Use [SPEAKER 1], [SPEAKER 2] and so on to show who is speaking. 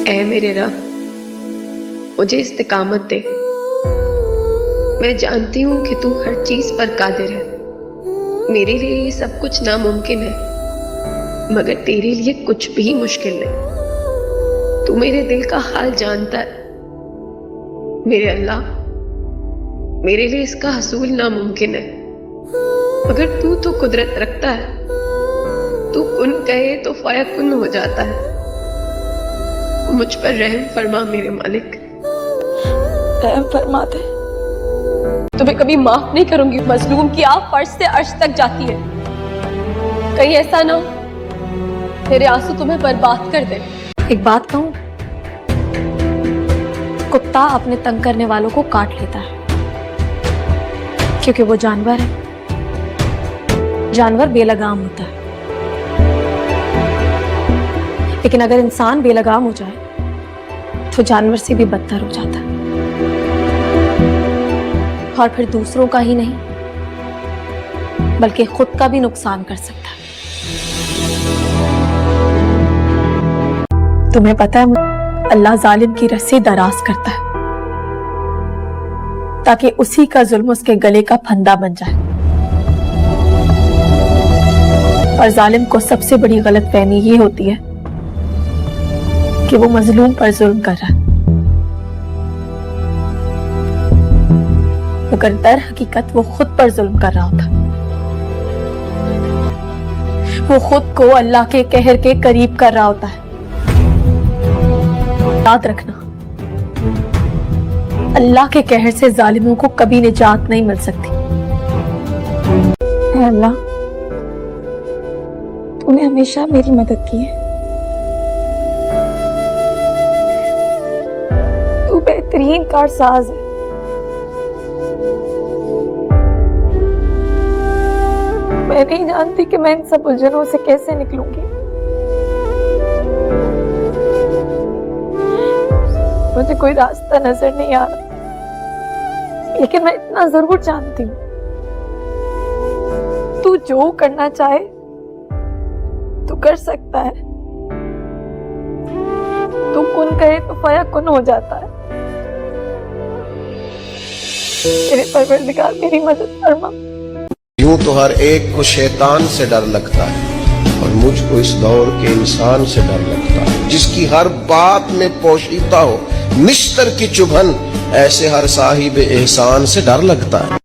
[SPEAKER 1] ऐ मेरे रब, मुझे इस्तिकामत दे। मैं जानती हूँ कि तू हर चीज पर कादिर है। मेरे लिए ये सब कुछ नामुमकिन है, मगर तेरे लिए कुछ भी मुश्किल नहीं। तू मेरे दिल का हाल जानता है। मेरे अल्लाह, मेरे लिए इसका हसूल नामुमकिन है, मगर तू तो कुदरत रखता है। तू कुन कहे तो फयकुन हो जाता है। मुझ पर रहम फरमा मेरे मालिक।
[SPEAKER 2] रहम फरमा दे। तुम्हें कभी माफ नहीं करूंगी। मजलूम की आग फर्श से अर्श तक जाती है। कहीं ऐसा ना हो तेरे आंसू तुम्हें बर्बाद कर दे। एक बात कहूं, कुत्ता अपने तंग करने वालों को काट लेता है क्योंकि वो जानवर है। जानवर बेलगाम होता है, लेकिन अगर इंसान बेलगाम हो जाए तो जानवर से भी बदतर हो जाता है, और फिर दूसरों का ही नहीं बल्कि खुद का भी नुकसान कर सकता है। तुम्हें पता है, अल्लाह जालिम की रस्सी दराज करता है ताकि उसी का जुल्म उसके गले का फंदा बन जाए। और जालिम को सबसे बड़ी गलतफहमी ये होती है कि वो मजलूम पर जुल्म कर रहा है, मगर दर हकीकत वो खुद पर जुल्म कर रहा होता। वो खुद को अल्लाह के कहर के करीब कर रहा होता है। याद रखना, अल्लाह के कहर से जालिमों को कभी निजात नहीं मिल सकती। अल्लाह, तूने हमेशा मेरी मदद की है। तू बेहतरीन कारसाज है। मैं नहीं जानती कि मैं इन सब उलझनों से कैसे निकलूंगी। मुझे कोई रास्ता नजर नहीं आ रहा, लेकिन मैं इतना जरूर जानती हूँ, तू जो करना चाहे तू कर सकता है। तू कुन कहे तो फयकुन हो जाता है। मेरे परवरदिगार, मेरी मदद फरमा।
[SPEAKER 3] यूं तो हर एक को शैतान से डर लगता है, और मुझको इस दौर के इंसान से डर लगता है, जिसकी हर बात में पोशीता हो निश्तर की चुभन। ऐसे हर साहिब एहसान से डर लगता है।